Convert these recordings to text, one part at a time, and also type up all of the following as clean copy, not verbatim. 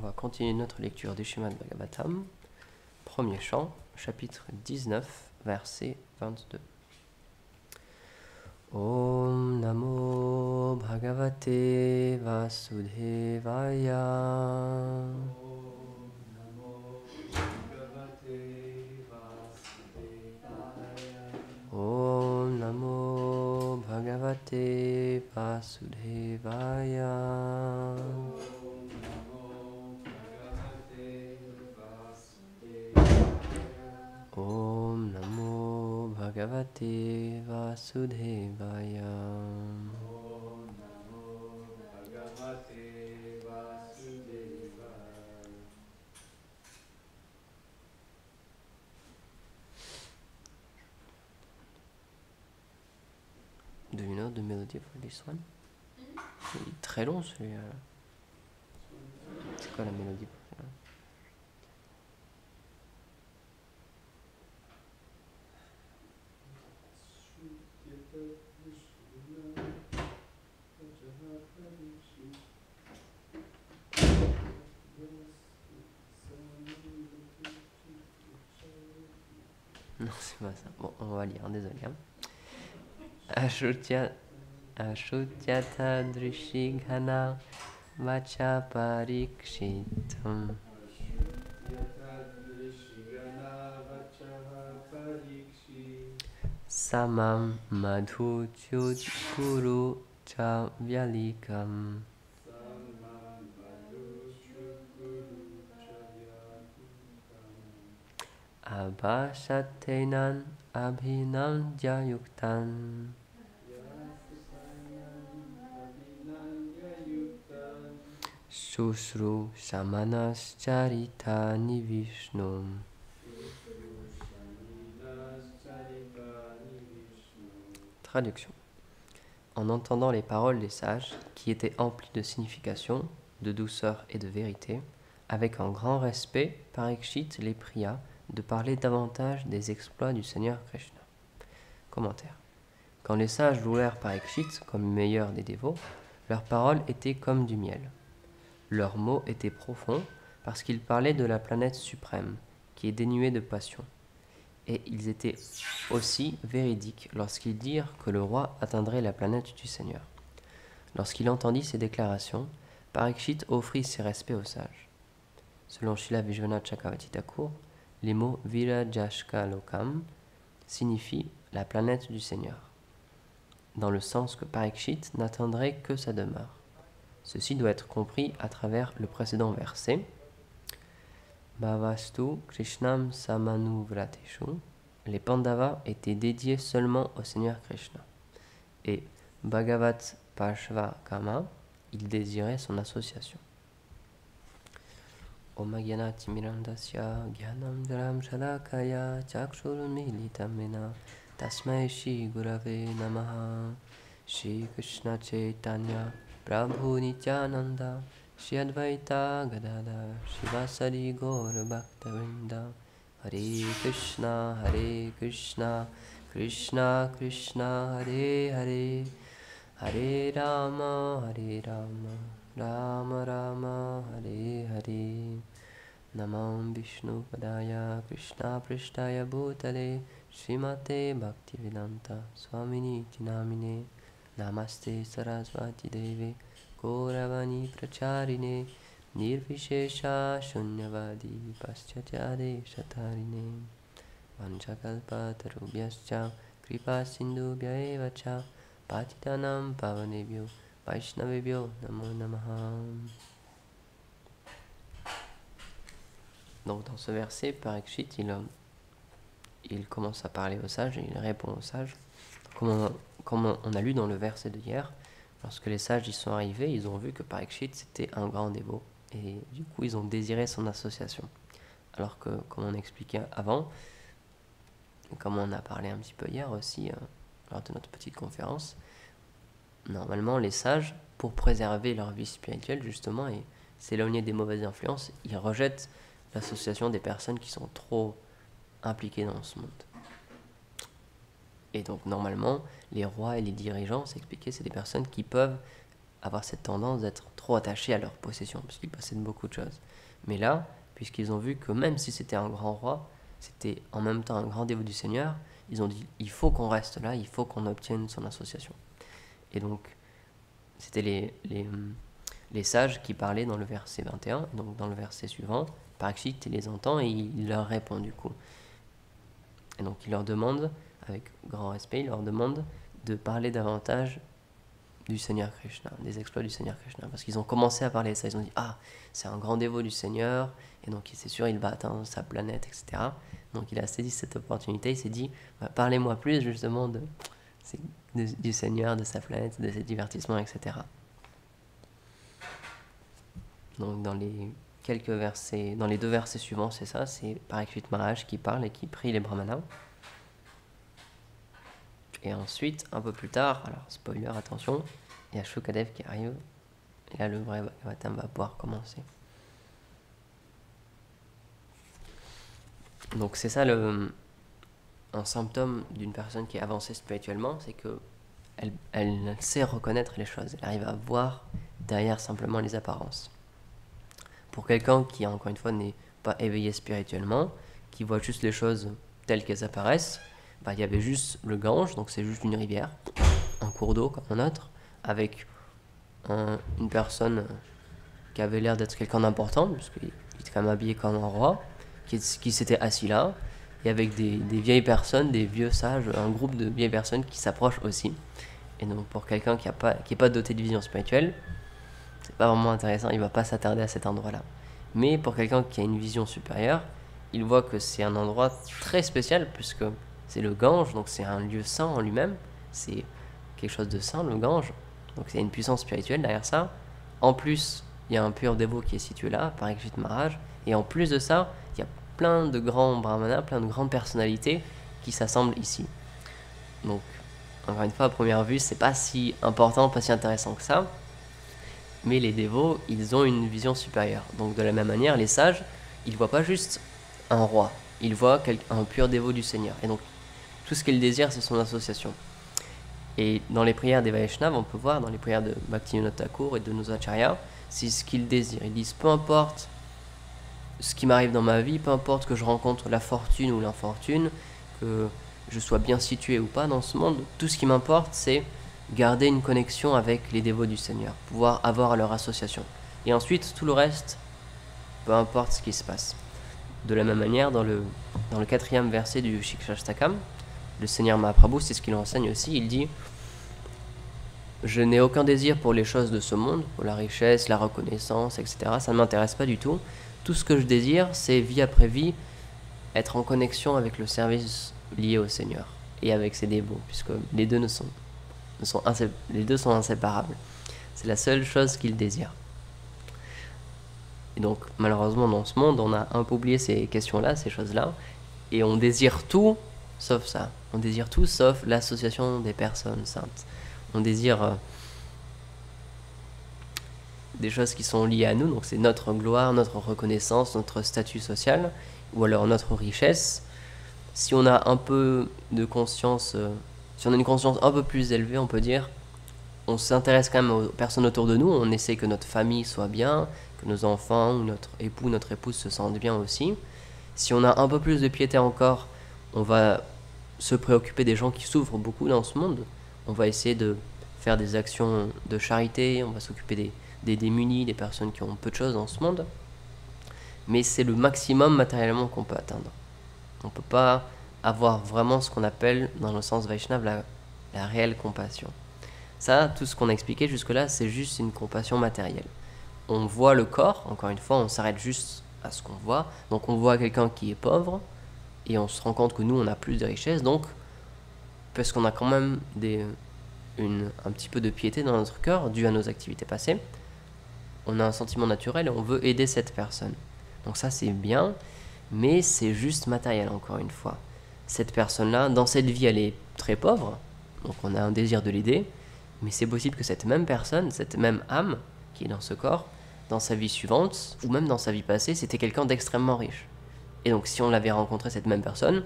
On va continuer notre lecture du Srimad Bhagavatam, premier chant, chapitre 19, verset 22. Om Namo Bhagavate Vasudevaya. Om Namo Bhagavate Vasudevaya. Om Namo Bhagavate Vasudevaya. Om Namo Bhagavate Vasudevaya. Om Namo Bhagavate Vasudevaya. Do you know the melody for this one? Il est très long celui-là. C'est quoi la mélodie pour celui-là? Non, c'est pas ça. Bon, on va lire, désolé. Ashutyata Drishighana Vacha Parikshitam Samam Madhu Kuru Cha Vyalikam Abhashatenan Abhinam Jayuktan Shusru Shamanas Charita Nivishnu. Traduction. En entendant les paroles des sages, qui étaient emplies de signification, de douceur et de vérité, avec un grand respect, Parikshit les pria de parler davantage des exploits du Seigneur Krishna. Commentaire. Quand les sages louèrent Parikshit comme le meilleur des dévots, leurs paroles étaient comme du miel. Leurs mots étaient profonds parce qu'ils parlaient de la planète suprême, qui est dénuée de passion. Et ils étaient aussi véridiques lorsqu'ils dirent que le roi atteindrait la planète du Seigneur. Lorsqu'il entendit ces déclarations, Parikshit offrit ses respects aux sages. Selon Srila Vishwanath Chakravarti Thakur, les mots Virajashka Lokam signifient la planète du Seigneur, dans le sens que Parikshit n'atteindrait que sa demeure. Ceci doit être compris à travers le précédent verset. Bhavastu Krishnam Samanuvrateshu. Les Pandavas étaient dédiés seulement au Seigneur Krishna. Et Bhagavat Parshva Kama, il désirait son association. Om Gyanati Mirandasya Gyanam Dharam Shalakaya Chakshurumilitam Mena Tasmai Shri Gurave Namaha. Shri Krishna Chaitanya Prabhu Nityananda Shri Advaita Gadadhar Shivasari Gaur Bhaktavinda. Hare Krishna Krishna Krishna Hare Hare Hare Rama Rama Rama Hare Hare. Namam Vishnu Padaya Krishna Prishtaya Bhutale Srimate Bhaktivedanta Swamini Namine. Namaste Sarasvati Deve Gauravani Pracharine Nirvishesha Shunyavadi Paschatya Shatarine Vanchakalpa Tarubhyascha Kripa Sindhubhya eva cha Patitanam Pavanebhyo Vaishnavebhyo Namo Namaha. Donc dans ce verset, Parikshit, il commence à parler aux sages et il répond aux sages. Comme on a lu dans le verset de hier, lorsque les sages y sont arrivés, ils ont vu que Parikshit c'était un grand dévot et du coup ils ont désiré son association. Alors que, comme on expliquait avant, comme on a parlé un petit peu hier aussi lors de notre petite conférence, normalement les sages, pour préserver leur vie spirituelle justement et s'éloigner des mauvaises influences, ils rejettent l'association des personnes qui sont trop impliquées dans ce monde. Et donc normalement, les rois et les dirigeants, c'est expliqué, c'est des personnes qui peuvent avoir cette tendance d'être trop attachés à leur possession, parce qu'ils possèdent beaucoup de choses. Mais là, puisqu'ils ont vu que même si c'était un grand roi, c'était en même temps un grand dévot du Seigneur, ils ont dit, il faut qu'on reste là, il faut qu'on obtienne son association. Et donc, c'était les sages qui parlaient dans le verset 21, donc dans le verset suivant, Parikshit les entend et il leur répond du coup. Et donc il leur demande, avec grand respect, il leur demande de parler davantage du Seigneur Krishna, des exploits du Seigneur Krishna. Parce qu'ils ont commencé à parler de ça, ils ont dit, ah, c'est un grand dévot du Seigneur, et donc c'est sûr, il va atteindre sa planète, etc. Donc il a saisi cette opportunité, il s'est dit, parlez-moi plus justement du Seigneur, de sa planète, de ses divertissements, etc. Donc dans les quelques versets, dans les 2 versets suivants, c'est ça, c'est Parikshit Maharaj qui parle et qui prie les brahmanas. Et ensuite, un peu plus tard, alors spoiler, attention, il y a Shukadev qui arrive, et là le vrai Bhagavatam va pouvoir commencer. Donc c'est ça un symptôme d'une personne qui est avancée spirituellement, c'est que elle sait reconnaître les choses, elle arrive à voir derrière simplement les apparences. Pour quelqu'un qui, encore une fois, n'est pas éveillé spirituellement, qui voit juste les choses telles qu'elles apparaissent, il y avait juste le Gange, donc c'est juste une rivière, un cours d'eau comme un autre, avec une personne qui avait l'air d'être quelqu'un d'important, puisqu'il était quand même habillé comme un roi, qui s'était assis là, et avec des vieilles personnes, des vieux sages, un groupe de vieilles personnes qui s'approchent aussi. Et donc pour quelqu'un qui n'est pas doté de vision spirituelle, c'est pas vraiment intéressant, il va pas s'attarder à cet endroit-là. Mais pour quelqu'un qui a une vision supérieure, il voit que c'est un endroit très spécial, puisque c'est le Gange, donc c'est un lieu saint en lui-même, c'est quelque chose de saint, le Gange, donc il y a une puissance spirituelle derrière ça. En plus, il y a un pur dévot qui est situé là, Parikshit Maharaj, et en plus de ça, il y a plein de grands brahmanas, plein de grandes personnalités qui s'assemblent ici. Donc, encore une fois, à première vue, c'est pas si important, pas si intéressant que ça, mais les dévots, ils ont une vision supérieure. Donc de la même manière, les sages, ils voient pas juste un roi, ils voient un pur dévot du Seigneur. Et donc, tout ce qu'ils désirent, c'est son association. Et dans les prières des Vaishnavas, on peut voir, dans les prières de Bhaktivinoda Thakur et de nos acharyas, c'est ce qu'ils désirent. Ils disent, peu importe ce qui m'arrive dans ma vie, peu importe que je rencontre la fortune ou l'infortune, que je sois bien situé ou pas dans ce monde, tout ce qui m'importe, c'est garder une connexion avec les dévots du Seigneur, pouvoir avoir leur association. Et ensuite, tout le reste, peu importe ce qui se passe. De la même manière, dans le 4e verset du Shikshashtakam, le Seigneur Mahaprabhu, c'est ce qu'il enseigne aussi, il dit « Je n'ai aucun désir pour les choses de ce monde, pour la richesse, la reconnaissance, etc. Ça ne m'intéresse pas du tout. Tout ce que je désire, c'est vie après vie, être en connexion avec le service lié au Seigneur et avec ses dévots, puisque les deux sont inséparables. C'est la seule chose qu'il désire. Et donc, malheureusement, dans ce monde, on a un peu oublié ces questions-là, ces choses-là, et on désire tout sauf ça. On désire tout sauf l'association des personnes saintes. On désire des choses qui sont liées à nous, donc c'est notre gloire, notre reconnaissance, notre statut social, ou alors notre richesse. Si on a un peu de conscience, si on a une conscience un peu plus élevée, on peut dire, on s'intéresse quand même aux personnes autour de nous, on essaie que notre famille soit bien, que nos enfants, ou notre époux, notre épouse se sentent bien aussi. Si on a un peu plus de piété encore, on va se préoccuper des gens qui souffrent beaucoup dans ce monde. On va essayer de faire des actions de charité, on va s'occuper des démunis, des personnes qui ont peu de choses dans ce monde. Mais c'est le maximum matériellement qu'on peut atteindre. On ne peut pas avoir vraiment ce qu'on appelle, dans le sens Vaishnava, la réelle compassion. Ça, tout ce qu'on a expliqué jusque-là, c'est juste une compassion matérielle. On voit le corps, encore une fois, on s'arrête juste à ce qu'on voit. Donc on voit quelqu'un qui est pauvre, et on se rend compte que nous, on a plus de richesse. Donc, parce qu'on a quand même un petit peu de piété dans notre cœur, dû à nos activités passées, on a un sentiment naturel et on veut aider cette personne. Donc ça, c'est bien, mais c'est juste matériel, encore une fois. Cette personne-là, dans cette vie, elle est très pauvre, donc on a un désir de l'aider, mais c'est possible que cette même personne, cette même âme qui est dans ce corps, dans sa vie suivante, ou même dans sa vie passée, c'était quelqu'un d'extrêmement riche. Et donc si on l'avait rencontré, cette même personne,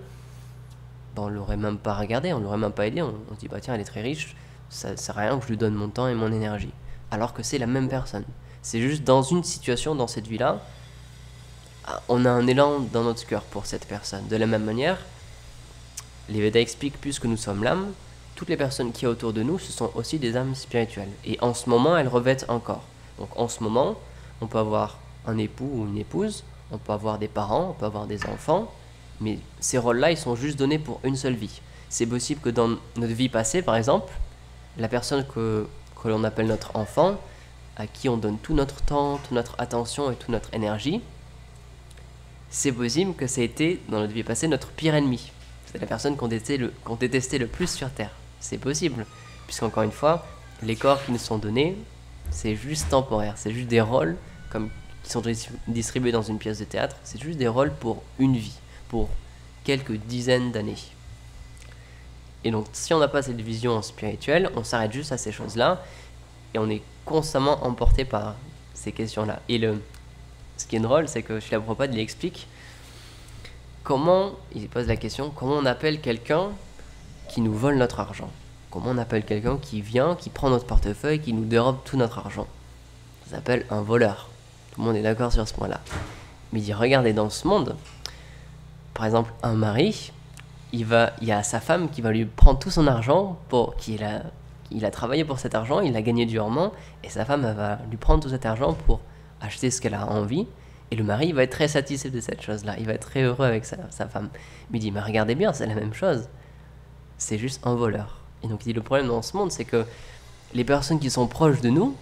on ne l'aurait même pas regardé, on ne l'aurait même pas aidé, on se dit, bah tiens, elle est très riche, ça sert à rien que je lui donne mon temps et mon énergie. alors que c'est la même personne. C'est juste dans une situation, dans cette vie-là, on a un élan dans notre cœur pour cette personne. De la même manière, les Védas expliquent, puisque nous sommes l'âme, toutes les personnes qui sont autour de nous, ce sont aussi des âmes spirituelles. Et en ce moment, elles revêtent un corps. Donc en ce moment, on peut avoir un époux ou une épouse, on peut avoir des parents, on peut avoir des enfants, mais ces rôles-là, ils sont juste donnés pour une seule vie. C'est possible que dans notre vie passée, par exemple, la personne que l'on appelle notre enfant, à qui on donne tout notre temps, toute notre attention et toute notre énergie, c'est possible que ça a été, dans notre vie passée, notre pire ennemi. C'est la personne qu'on détestait le plus sur Terre. C'est possible, puisqu'encore une fois, les corps qui nous sont donnés, c'est juste temporaire, c'est juste des rôles comme qui sont distribués dans une pièce de théâtre, c'est juste des rôles pour une vie, pour quelques dizaines d'années. Et donc, si on n'a pas cette vision spirituelle, on s'arrête juste à ces choses-là, et on est constamment emporté par ces questions-là. Et ce qui est drôle, c'est que Srila Prabhupada, il explique il pose la question, comment on appelle quelqu'un qui nous vole notre argent? Comment on appelle quelqu'un qui vient, qui prend notre portefeuille, qui nous dérobe tout notre argent? Ça s'appelle un voleur. Tout le monde est d'accord sur ce point-là. Mais il dit, regardez, dans ce monde, par exemple, un mari, il y a sa femme qui va lui prendre tout son argent, il a travaillé pour cet argent, il l'a gagné durement, et sa femme elle va lui prendre tout cet argent pour acheter ce qu'elle a envie, et le mari il va être très satisfait de cette chose-là, il va être très heureux avec sa femme. Mais il dit, mais regardez bien, c'est la même chose, c'est juste un voleur. Et donc il dit, le problème dans ce monde, c'est que les personnes qui sont proches de nous,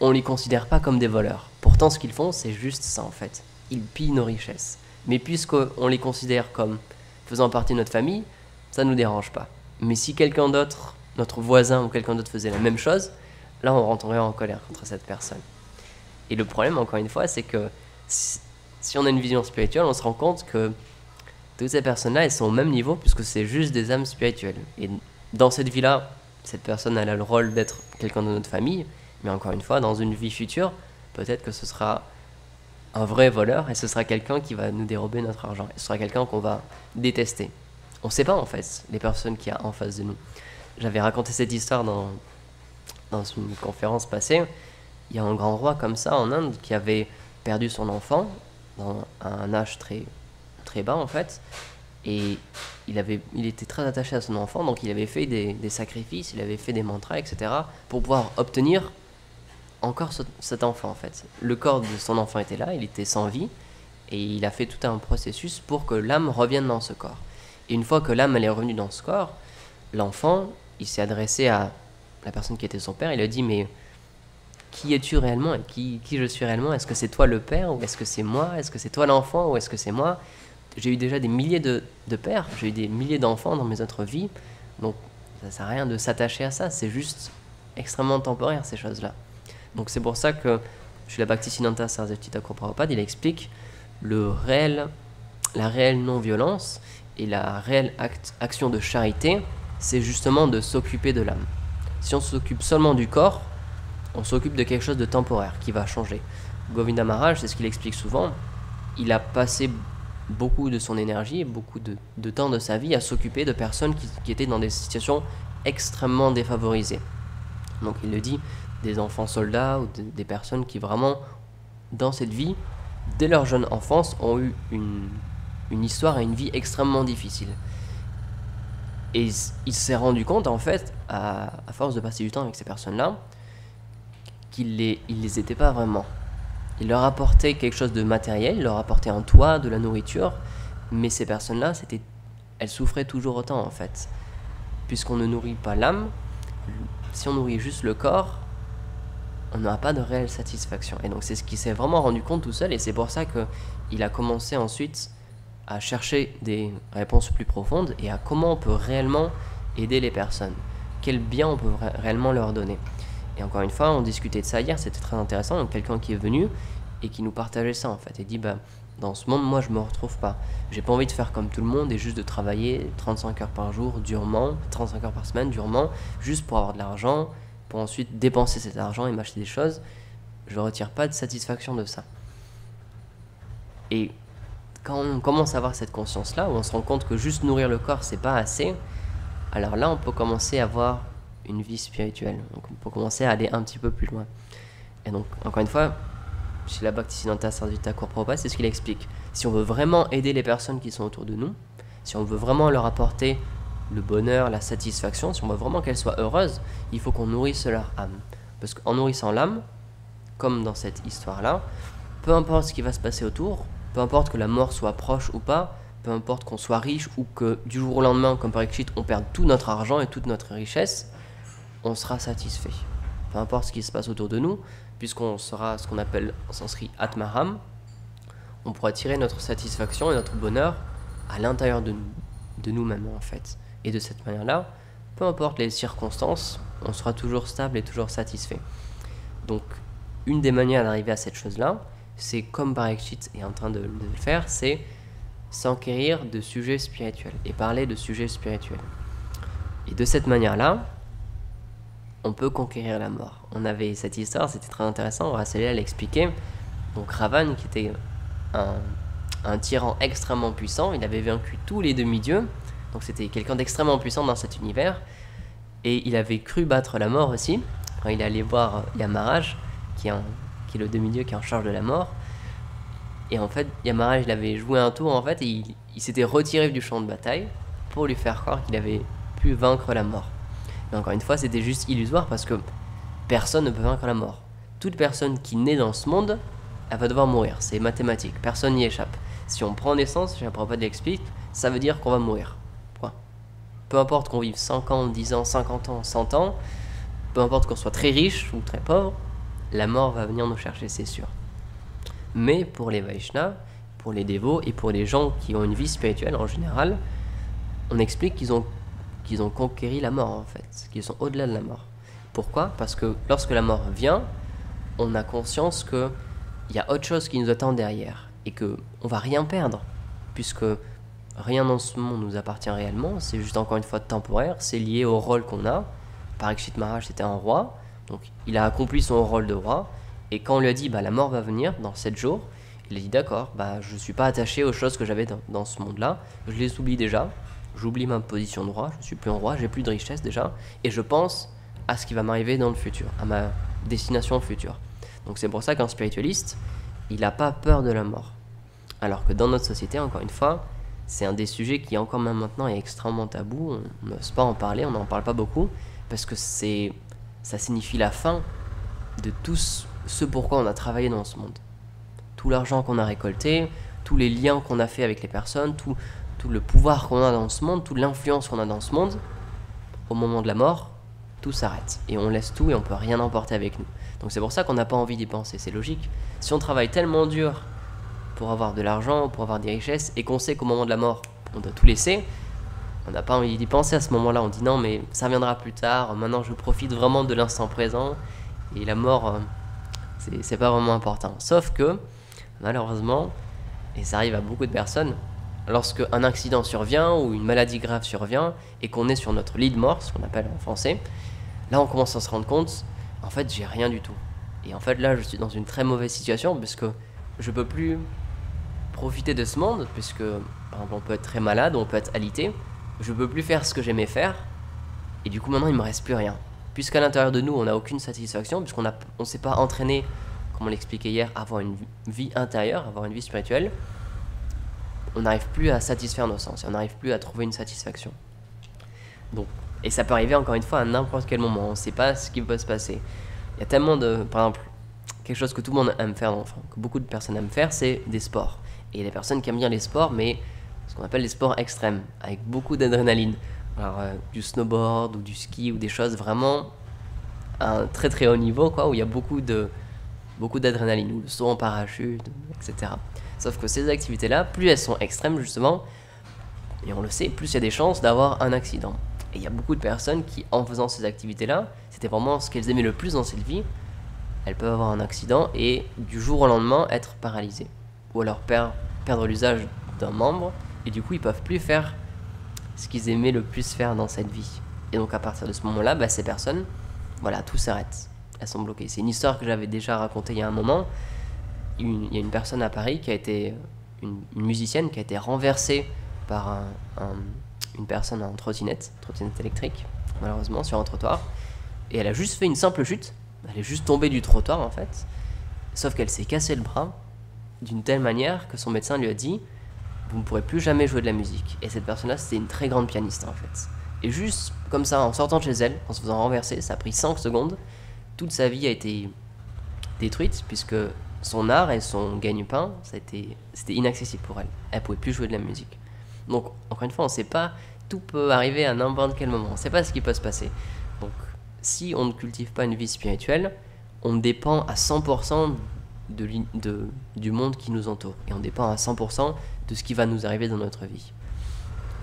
on les considère pas comme des voleurs. Pourtant, ce qu'ils font, c'est juste ça en fait. Ils pillent nos richesses. Mais puisqu'on les considère comme faisant partie de notre famille, ça ne nous dérange pas. Mais si quelqu'un d'autre, notre voisin ou quelqu'un d'autre faisait la même chose, là on rentrerait en colère contre cette personne. Et le problème, encore une fois, c'est que si on a une vision spirituelle, on se rend compte que toutes ces personnes-là, elles sont au même niveau puisque c'est juste des âmes spirituelles. Et dans cette vie-là, cette personne elle a le rôle d'être quelqu'un de notre famille, mais encore une fois, dans une vie future, peut-être que ce sera un vrai voleur et ce sera quelqu'un qui va nous dérober notre argent. Et ce sera quelqu'un qu'on va détester. On ne sait pas en fait les personnes qu'il y a en face de nous. J'avais raconté cette histoire dans une conférence passée. Il y a un grand roi comme ça en Inde qui avait perdu son enfant dans un âge très, très bas en fait. Et il était très attaché à son enfant, donc il avait fait des sacrifices, il avait fait des mantras, etc. pour pouvoir obtenir encore cet enfant en fait. Le corps de son enfant était là, il était sans vie, et il a fait tout un processus pour que l'âme revienne dans ce corps. Et une fois que l'âme elle est revenue dans ce corps, l'enfant, il s'est adressé à la personne qui était son père, il a dit, mais qui es-tu réellement et qui je suis réellement? Est-ce que c'est toi le père ou est-ce que c'est moi? Est-ce que c'est toi l'enfant ou est-ce que c'est moi? J'ai eu déjà des milliers de pères, j'ai eu des milliers d'enfants dans mes autres vies, donc ça sert à rien de s'attacher à ça, c'est juste extrêmement temporaire ces choses-là. Donc c'est pour ça que Srila Bhaktisiddhanta Sarasvati Thakur Prabhupada, il explique la réelle non-violence et la réelle action de charité, c'est justement de s'occuper de l'âme. Si on s'occupe seulement du corps, on s'occupe de quelque chose de temporaire qui va changer. Govinda Maharaj, c'est ce qu'il explique souvent, il a passé beaucoup de son énergie, beaucoup de temps de sa vie à s'occuper de personnes qui étaient dans des situations extrêmement défavorisées. Donc il le dit, des enfants soldats ou des personnes qui vraiment, dans cette vie, dès leur jeune enfance, ont eu une histoire et une vie extrêmement difficile. Et il s'est rendu compte, en fait, à force de passer du temps avec ces personnes-là, qu'il les était pas vraiment. Il leur apportait quelque chose de matériel, il leur apportait un toit, de la nourriture, mais ces personnes-là, elles souffraient toujours autant, en fait. Puisqu'on ne nourrit pas l'âme, si on nourrit juste le corps, on n'aura pas de réelle satisfaction. Et donc c'est ce qu'il s'est vraiment rendu compte tout seul, et c'est pour ça qu'il a commencé ensuite à chercher des réponses plus profondes et à comment on peut réellement aider les personnes, quel bien on peut réellement leur donner. Et encore une fois, on discutait de ça hier, c'était très intéressant. Donc quelqu'un qui est venu et qui nous partageait ça en fait, et dit dans ce monde, moi je me retrouve pas. J'ai pas envie de faire comme tout le monde et juste de travailler 35 heures par jour durement, 35 heures par semaine durement, juste pour avoir de l'argent, pour ensuite dépenser cet argent et m'acheter des choses. Je ne retire pas de satisfaction de ça. Et quand on commence à avoir cette conscience-là, où on se rend compte que juste nourrir le corps, c'est pas assez, alors là, on peut commencer à avoir une vie spirituelle. Donc pour commencer à aller un petit peu plus loin. Et donc, encore une fois, chez la Bhaktisiddhanta Saraswati Thakur Prabhupada, c'est ce qu'il explique. Si on veut vraiment aider les personnes qui sont autour de nous, si on veut vraiment leur apporter le bonheur, la satisfaction, si on veut vraiment qu'elles soient heureuses, il faut qu'on nourrisse leur âme. Parce qu'en nourrissant l'âme, comme dans cette histoire-là, peu importe ce qui va se passer autour, peu importe que la mort soit proche ou pas, peu importe qu'on soit riche ou que du jour au lendemain, comme par Parikshit, on perde tout notre argent et toute notre richesse, on sera satisfait. Peu importe ce qui se passe autour de nous, puisqu'on sera ce qu'on appelle en sanskrit Atmaram, on pourra tirer notre satisfaction et notre bonheur à l'intérieur de nous-mêmes en fait. Et de cette manière-là, peu importe les circonstances, on sera toujours stable et toujours satisfait. Donc, une des manières d'arriver à cette chose-là, c'est comme Parikshit est en train de le faire, c'est s'enquérir de sujets spirituels et parler de sujets spirituels. Et de cette manière-là, on peut conquérir la mort. On avait cette histoire, c'était très intéressant, Racelia l'expliquait. Donc Ravan, qui était un tyran extrêmement puissant, il avait vaincu tous les demi-dieux, donc c'était quelqu'un d'extrêmement puissant dans cet univers, et il avait cru battre la mort aussi, quand il est allé voir Yamaraj, qui est le demi-dieu qui est en charge de la mort, et en fait Yamaraj il avait joué un tour en fait, et il s'était retiré du champ de bataille pour lui faire croire qu'il avait pu vaincre la mort. Mais encore une fois, c'était juste illusoire parce que personne ne peut vaincre la mort. Toute personne qui naît dans ce monde, elle va devoir mourir. C'est mathématique. Personne n'y échappe. Si on prend naissance, je Prabhupada l'explique, ça veut dire qu'on va mourir. Point. Peu importe qu'on vive 5 ans, 10 ans, 50 ans, 100 ans, peu importe qu'on soit très riche ou très pauvre, la mort va venir nous chercher, c'est sûr. Mais pour les Vaishnavas, pour les dévots et pour les gens qui ont une vie spirituelle en général, on explique qu'ils ont conquéri la mort en fait, qu'ils sont au-delà de la mort. Pourquoi ? Parce que lorsque la mort vient, on a conscience qu'il y a autre chose qui nous attend derrière et qu'on ne va rien perdre, puisque rien dans ce monde nous appartient réellement, c'est juste encore une fois temporaire, c'est lié au rôle qu'on a. Parikshit Maharaj c'était un roi, donc il a accompli son rôle de roi, et quand on lui a dit la mort va venir dans 7 jours, il a dit d'accord, je ne suis pas attaché aux choses que j'avais dans ce monde-là, je les oublie déjà. J'oublie ma position de roi, je ne suis plus un roi, j'ai plus de richesse déjà, et je pense à ce qui va m'arriver dans le futur, à ma destination future. Donc c'est pour ça qu'un spiritualiste, il n'a pas peur de la mort. Alors que dans notre société, encore une fois, c'est un des sujets qui encore même maintenant est extrêmement tabou, on n'ose pas en parler, on n'en parle pas beaucoup, parce que ça signifie la fin de tout ce pourquoi on a travaillé dans ce monde. Tout l'argent qu'on a récolté, tous les liens qu'on a fait avec les personnes, tout le pouvoir qu'on a dans ce monde, toute l'influence qu'on a dans ce monde, au moment de la mort, tout s'arrête. Et on laisse tout et on peut rien emporter avec nous. Donc c'est pour ça qu'on n'a pas envie d'y penser, c'est logique. Si on travaille tellement dur pour avoir de l'argent, pour avoir des richesses, et qu'on sait qu'au moment de la mort, on doit tout laisser, on n'a pas envie d'y penser à ce moment-là. On dit non mais ça viendra plus tard, maintenant je profite vraiment de l'instant présent, et la mort, c'est pas vraiment important. Sauf que, malheureusement, et ça arrive à beaucoup de personnes, lorsque un accident survient ou une maladie grave survient et qu'on est sur notre lit de mort, ce qu'on appelle en français, là on commence à se rendre compte, en fait j'ai rien du tout. Et en fait là je suis dans une très mauvaise situation puisque je peux plus profiter de ce monde, puisque par exemple on peut être très malade, on peut être alité, je peux plus faire ce que j'aimais faire, et du coup maintenant il me reste plus rien. Puisqu'à l'intérieur de nous on n'a aucune satisfaction, puisqu'on ne s'est pas entraîné, comme on l'expliquait hier, à avoir une vie intérieure, à avoir une vie spirituelle, on n'arrive plus à satisfaire nos sens, et on n'arrive plus à trouver une satisfaction. Donc, et ça peut arriver encore une fois à n'importe quel moment, on ne sait pas ce qui peut se passer. Il y a tellement de, par exemple, quelque chose que tout le monde aime faire, enfin, que beaucoup de personnes aiment faire, c'est des sports. Et il y a des personnes qui aiment bien les sports, mais ce qu'on appelle les sports extrêmes, avec beaucoup d'adrénaline. Alors, du snowboard ou du ski ou des choses vraiment à un très très haut niveau, quoi, où il y a beaucoup d'adrénaline, ou le saut en parachute, etc. Sauf que ces activités-là, plus elles sont extrêmes justement, et on le sait, plus il y a des chances d'avoir un accident. Et il y a beaucoup de personnes qui, en faisant ces activités-là, c'était vraiment ce qu'elles aimaient le plus dans cette vie, elles peuvent avoir un accident et du jour au lendemain être paralysées. Ou alors perdre l'usage d'un membre, et du coup ils peuvent plus faire ce qu'ils aimaient le plus faire dans cette vie. Et donc à partir de ce moment-là, ces personnes, voilà, tout s'arrête. Elles sont bloquées. C'est une histoire que j'avais déjà racontée il y a un moment. Il y a une personne à Paris qui a été une musicienne qui a été renversée par une personne en trottinette électrique, malheureusement, sur un trottoir. Et elle a juste fait une simple chute. Elle est juste tombée du trottoir, en fait. Sauf qu'elle s'est cassé le bras d'une telle manière que son médecin lui a dit « Vous ne pourrez plus jamais jouer de la musique ». Et cette personne-là, c'était une très grande pianiste, en fait. Et juste comme ça, en sortant de chez elle, en se faisant renverser, ça a pris 5 secondes. Toute sa vie a été détruite, puisque son art et son gagne-pain, c'était inaccessible pour elle. Elle ne pouvait plus jouer de la musique. Donc, encore une fois, on ne sait pas, tout peut arriver à n'importe quel moment. On ne sait pas ce qui peut se passer. Donc, si on ne cultive pas une vie spirituelle, on dépend à 100% du monde qui nous entoure. Et on dépend à 100% de ce qui va nous arriver dans notre vie.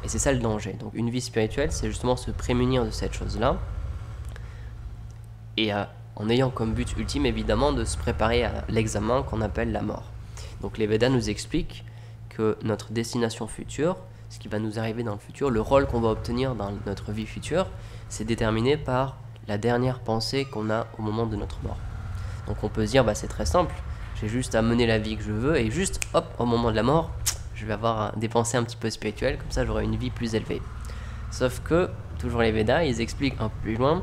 Et c'est ça le danger. Donc, une vie spirituelle, c'est justement se prémunir de cette chose-là. Et en ayant comme but ultime, évidemment, de se préparer à l'examen qu'on appelle la mort. Donc les Védas nous expliquent que notre destination future, ce qui va nous arriver dans le futur, le rôle qu'on va obtenir dans notre vie future, c'est déterminé par la dernière pensée qu'on a au moment de notre mort. Donc on peut se dire, c'est très simple, j'ai juste à mener la vie que je veux, et juste, hop, au moment de la mort, je vais avoir des pensées un petit peu spirituelles, comme ça j'aurai une vie plus élevée. Sauf que, toujours les Védas, ils expliquent un peu plus loin,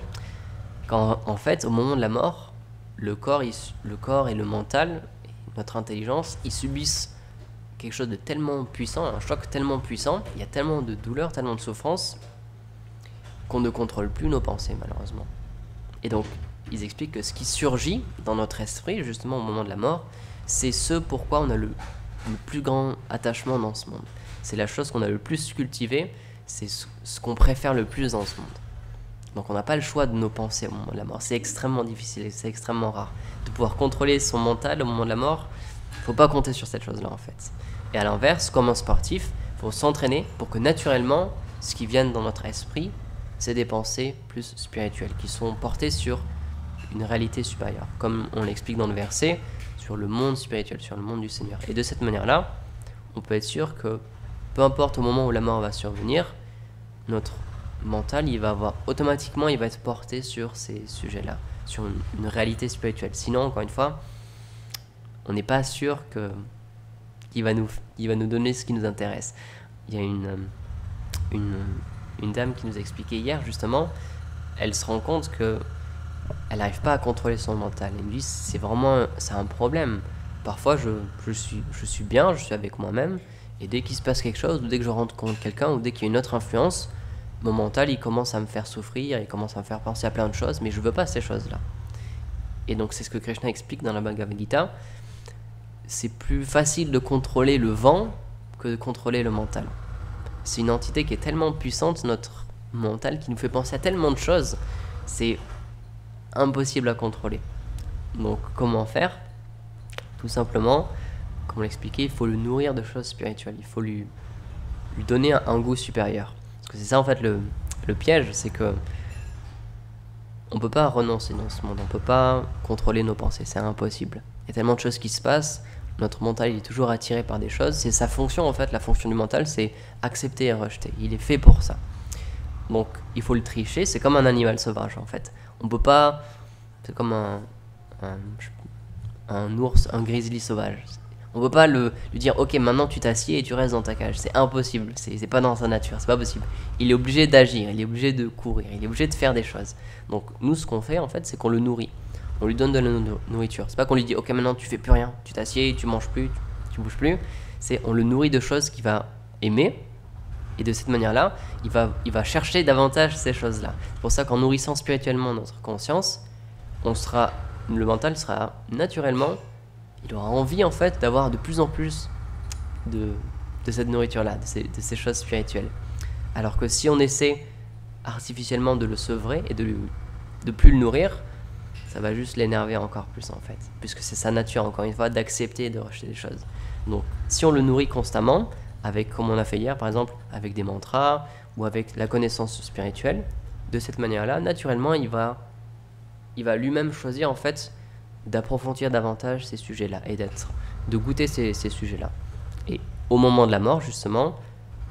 en fait, au moment de la mort, le corps et le mental, et notre intelligence, ils subissent quelque chose de tellement puissant, un choc tellement puissant, il y a tellement de douleur, tellement de souffrance, qu'on ne contrôle plus nos pensées, malheureusement. Et donc, ils expliquent que ce qui surgit dans notre esprit, justement au moment de la mort, c'est ce pourquoi on a le plus grand attachement dans ce monde. C'est la chose qu'on a le plus cultivée, c'est ce qu'on préfère le plus dans ce monde. Donc on n'a pas le choix de nos pensées au moment de la mort. C'est extrêmement difficile et c'est extrêmement rare. De pouvoir contrôler son mental au moment de la mort, il ne faut pas compter sur cette chose-là en fait. Et à l'inverse, comme un sportif, il faut s'entraîner pour que naturellement, ce qui vient dans notre esprit, c'est des pensées plus spirituelles, qui sont portées sur une réalité supérieure. Comme on l'explique dans le verset, sur le monde spirituel, sur le monde du Seigneur. Et de cette manière-là, on peut être sûr que peu importe au moment où la mort va survenir, notre mental, il va être porté sur ces sujets-là, sur une réalité spirituelle. Sinon, encore une fois, on n'est pas sûr qu'il va nous donner ce qui nous intéresse. Il y a une dame qui nous a expliqué hier, justement, elle se rend compte que elle n'arrive pas à contrôler son mental. Elle me dit, c'est un problème. Parfois, je suis bien, je suis avec moi-même, et dès qu'il se passe quelque chose, ou dès que je rentre contre quelqu'un, ou dès qu'il y a une autre influence, mon mental, il commence à me faire souffrir, il commence à me faire penser à plein de choses, mais je ne veux pas ces choses-là. Et donc, c'est ce que Krishna explique dans la Bhagavad Gita. C'est plus facile de contrôler le vent que de contrôler le mental. C'est une entité qui est tellement puissante, notre mental, qui nous fait penser à tellement de choses, c'est impossible à contrôler. Donc, comment faire ? Tout simplement, comme on l'expliquait, il faut le nourrir de choses spirituelles, il faut lui donner un goût supérieur. Parce que c'est ça en fait le piège, c'est que on peut pas renoncer dans ce monde, on peut pas contrôler nos pensées, c'est impossible. Il y a tellement de choses qui se passent, notre mental il est toujours attiré par des choses, c'est sa fonction en fait, la fonction du mental c'est accepter et rejeter, il est fait pour ça. Donc il faut le tricher, c'est comme un animal sauvage en fait. On peut pas, c'est comme un ours, un grizzly sauvage. On peut pas lui dire ok maintenant tu t'assieds et tu restes dans ta cage, c'est impossible, c'est pas dans sa nature, c'est pas possible. Il est obligé d'agir, il est obligé de courir, il est obligé de faire des choses. Donc nous ce qu'on fait en fait c'est qu'on le nourrit, on lui donne de la nourriture. C'est pas qu'on lui dit ok maintenant tu fais plus rien, tu t'assieds, tu manges plus, tu bouges plus. C'est on le nourrit de choses qu'il va aimer et de cette manière là il va chercher davantage ces choses là. C'est pour ça qu'en nourrissant spirituellement notre conscience, le mental sera naturellement, il aura envie en fait d'avoir de plus en plus de cette nourriture-là, de ces choses spirituelles. Alors que si on essaie artificiellement de le sevrer et de plus le nourrir, ça va juste l'énerver encore plus en fait, puisque c'est sa nature encore une fois d'accepter et de rejeter des choses. Donc si on le nourrit constamment, comme on a fait hier par exemple, avec des mantras ou avec la connaissance spirituelle, de cette manière-là, naturellement il va lui-même choisir en fait d'approfondir davantage ces sujets-là et de goûter ces sujets-là. Et au moment de la mort, justement,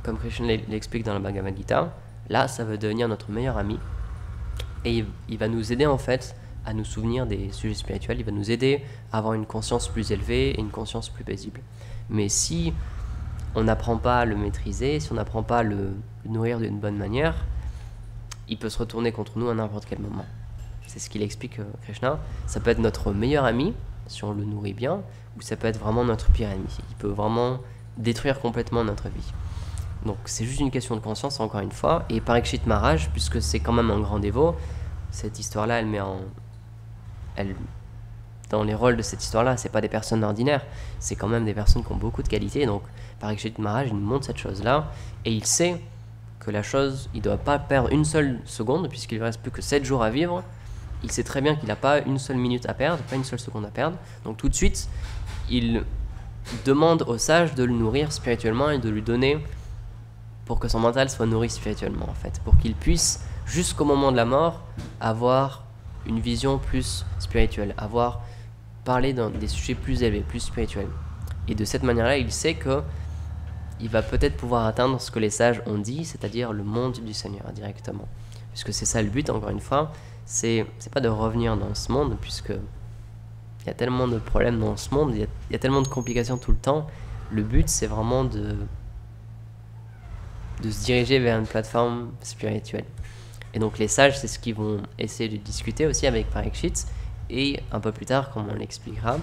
comme Krishna l'explique dans la Bhagavad Gita, là, ça va devenir notre meilleur ami et il va nous aider en fait à nous souvenir des sujets spirituels, il va nous aider à avoir une conscience plus élevée et une conscience plus paisible. Mais si on n'apprend pas à le maîtriser, si on n'apprend pas à le nourrir d'une bonne manière, il peut se retourner contre nous à n'importe quel moment. C'est ce qu'il explique Krishna. Ça peut être notre meilleur ami, si on le nourrit bien, ou ça peut être vraiment notre pire ennemi. Il peut vraiment détruire complètement notre vie. Donc c'est juste une question de conscience, encore une fois. Et Parikshit Maharaj, puisque c'est quand même un grand dévot, cette histoire-là, dans les rôles de cette histoire-là, c'est pas des personnes ordinaires, c'est quand même des personnes qui ont beaucoup de qualités. Donc Parikshit Maharaj, il nous montre cette chose-là, et il sait que la chose, il ne doit pas perdre une seule seconde, puisqu'il ne reste plus que 7 jours à vivre. Il sait très bien qu'il n'a pas une seule minute à perdre, pas une seule seconde à perdre. Donc tout de suite, il demande au sage de le nourrir spirituellement et de lui donner pour que son mental soit nourri spirituellement, en fait, pour qu'il puisse, jusqu'au moment de la mort, avoir une vision plus spirituelle, parler des sujets plus élevés, plus spirituels. Et de cette manière-là, il sait que il va peut-être pouvoir atteindre ce que les sages ont dit, c'est-à-dire le monde du Seigneur directement. Puisque c'est ça le but, encore une fois, c'est pas de revenir dans ce monde, puisque il y a tellement de problèmes dans ce monde, il y a tellement de complications tout le temps. Le but, c'est vraiment de se diriger vers une plateforme spirituelle. Et donc les sages, c'est ce qu'ils vont essayer de discuter aussi avec Parikshit. Et un peu plus tard, comme on l'expliquera,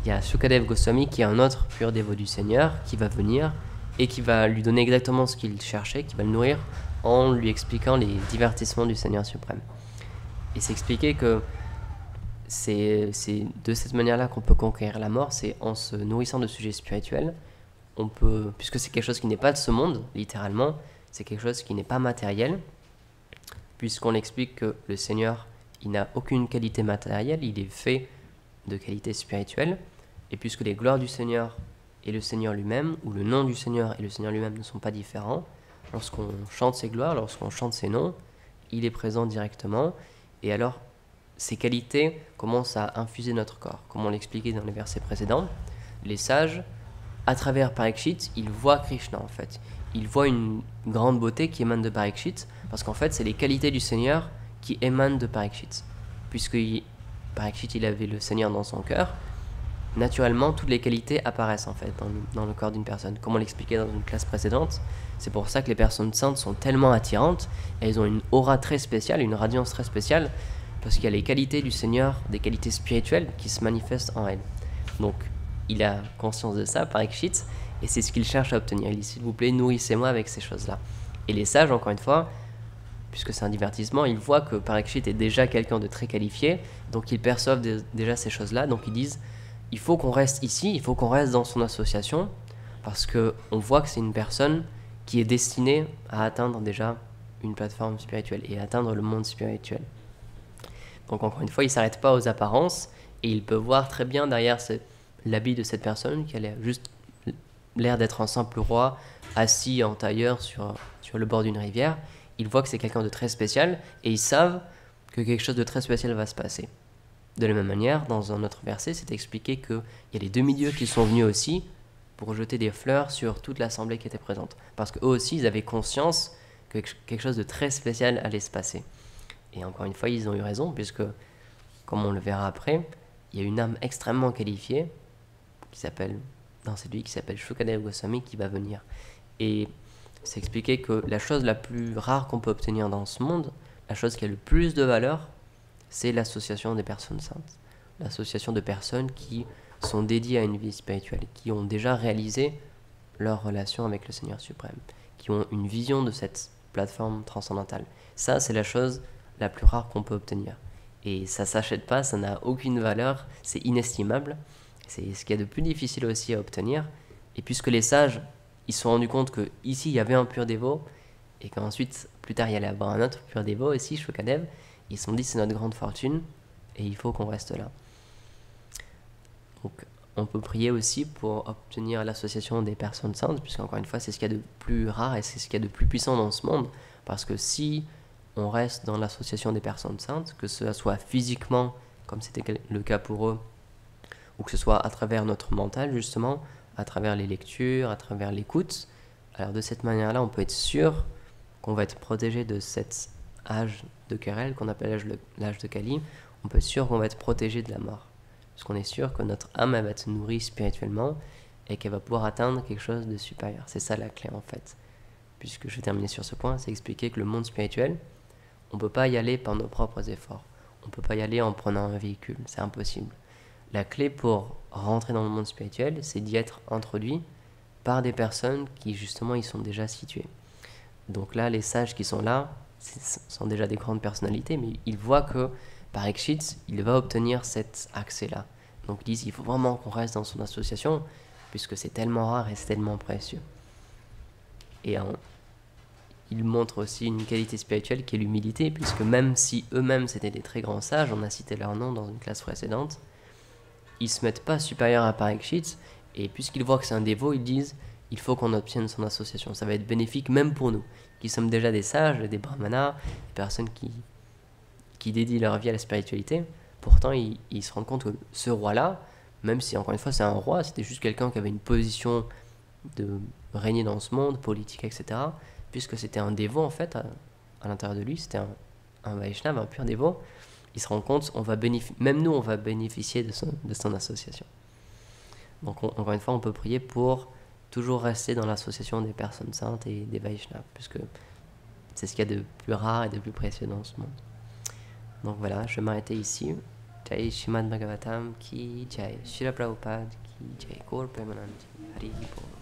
il y a Shukadev Goswami qui est un autre pur dévot du Seigneur qui va venir et qui va lui donner exactement ce qu'il cherchait, qui va le nourrir en lui expliquant les divertissements du Seigneur suprême. Et c'est expliqué que c'est de cette manière-là qu'on peut conquérir la mort, c'est en se nourrissant de sujets spirituels. On peut, puisque c'est quelque chose qui n'est pas de ce monde, littéralement, c'est quelque chose qui n'est pas matériel, puisqu'on explique que le Seigneur, il n'a aucune qualité matérielle, il est fait de qualité spirituelle, et puisque les gloires du Seigneur et le Seigneur lui-même, ou le nom du Seigneur et le Seigneur lui-même ne sont pas différents, lorsqu'on chante ses gloires, lorsqu'on chante ses noms, il est présent directement, et alors ces qualités commencent à infuser notre corps. Comme on l'expliquait dans les versets précédents, les sages, à travers Parikshit, ils voient Krishna en fait. Ils voient une grande beauté qui émane de Parikshit, parce qu'en fait c'est les qualités du Seigneur qui émanent de Parikshit. Puisque Parikshit il avait le Seigneur dans son cœur, naturellement toutes les qualités apparaissent en fait dans le corps d'une personne. Comme on l'expliquait dans une classe précédente, c'est pour ça que les personnes saintes sont tellement attirantes, et elles ont une aura très spéciale, une radiance très spéciale, parce qu'il y a les qualités du Seigneur, des qualités spirituelles qui se manifestent en elles. Donc il a conscience de ça, Parikshit, et c'est ce qu'il cherche à obtenir. Il dit, s'il vous plaît, nourrissez-moi avec ces choses-là. Et les sages, encore une fois, puisque c'est un divertissement, ils voient que Parikshit est déjà quelqu'un de très qualifié, donc ils perçoivent déjà ces choses-là, donc ils disent, il faut qu'on reste ici, il faut qu'on reste dans son association, parce qu'on voit que c'est une personne qui est destinée à atteindre déjà une plateforme spirituelle et à atteindre le monde spirituel. Donc encore une fois, il ne s'arrête pas aux apparences, et il peut voir très bien derrière l'habit de cette personne qui a juste l'air d'être un simple roi assis en tailleur sur le bord d'une rivière. Ils voient que c'est quelqu'un de très spécial et ils savent que quelque chose de très spécial va se passer. De la même manière, dans un autre verset, c'est expliqué qu'il y a les demi-dieux qui sont venus aussi pour jeter des fleurs sur toute l'assemblée qui était présente. Parce qu'eux aussi, ils avaient conscience que quelque chose de très spécial allait se passer. Et encore une fois, ils ont eu raison, puisque, comme on le verra après, il y a une âme extrêmement qualifiée qui s'appelle Shukadev Goswami qui va venir. Et c'est expliqué que la chose la plus rare qu'on peut obtenir dans ce monde, la chose qui a le plus de valeur, c'est l'association des personnes saintes. L'association de personnes qui sont dédiées à une vie spirituelle, qui ont déjà réalisé leur relation avec le Seigneur suprême, qui ont une vision de cette plateforme transcendantale. Ça, c'est la chose la plus rare qu'on peut obtenir. Et ça ne s'achète pas, ça n'a aucune valeur, c'est inestimable. C'est ce qu'il y a de plus difficile aussi à obtenir. Et puisque les sages, ils se sont rendus compte qu'ici, il y avait un pur dévot, et qu'ensuite, plus tard, il y allait avoir un autre pur dévot aussi, Shukadev, ils se sont dit, c'est notre grande fortune, et il faut qu'on reste là. Donc, on peut prier aussi pour obtenir l'association des personnes saintes, puisqu'encore une fois, c'est ce qu'il y a de plus rare, et c'est ce qu'il y a de plus puissant dans ce monde, parce que si on reste dans l'association des personnes saintes, que ce soit physiquement, comme c'était le cas pour eux, ou que ce soit à travers notre mental justement, à travers les lectures, à travers l'écoute, alors de cette manière-là, on peut être sûr qu'on va être protégé de cet âge de querelle qu'on appelle l'âge de Kali. On peut être sûr qu'on va être protégé de la mort, parce qu'on est sûr que notre âme elle va être nourrie spirituellement et qu'elle va pouvoir atteindre quelque chose de supérieur. C'est ça la clé en fait. Puisque je vais terminer sur ce point, c'est expliquer que le monde spirituel, On ne peut pas y aller par nos propres efforts. On ne peut pas y aller en prenant un véhicule, c'est impossible. La clé pour rentrer dans le monde spirituel, c'est d'y être introduit par des personnes qui justement y sont déjà situées. Donc là, les sages qui sont là sont déjà des grandes personnalités, mais ils voient que par Ekshit, il va obtenir cet accès-là. Donc ils disent il faut vraiment qu'on reste dans son association, puisque c'est tellement rare et c'est tellement précieux. Et ils montrent aussi une qualité spirituelle qui est l'humilité, puisque même si eux-mêmes c'était des très grands sages, on a cité leur nom dans une classe précédente, ils ne se mettent pas supérieurs à Parikshit, et puisqu'ils voient que c'est un dévot, ils disent il faut qu'on obtienne son association. Ça va être bénéfique même pour nous, qui sommes déjà des sages, des brahmanas, des personnes qui dédient leur vie à la spiritualité. Pourtant, ils se rendent compte que ce roi-là, même si encore une fois c'est un roi, c'était juste quelqu'un qui avait une position de régner dans ce monde, politique, etc. Puisque c'était un dévot en fait, à l'intérieur de lui, c'était un Vaishnava, un pur dévot. Il se rend compte, même nous, on va bénéficier de son association. Donc, encore une fois, on peut prier pour toujours rester dans l'association des personnes saintes et des Vaishnavas, puisque c'est ce qu'il y a de plus rare et de plus précieux dans ce monde. Donc voilà, je vais m'arrêter ici. Jai Srimad Bhagavatam ki Jai, Srila Prabhupada ki Jai, Gaur Premanand, Hari Bol.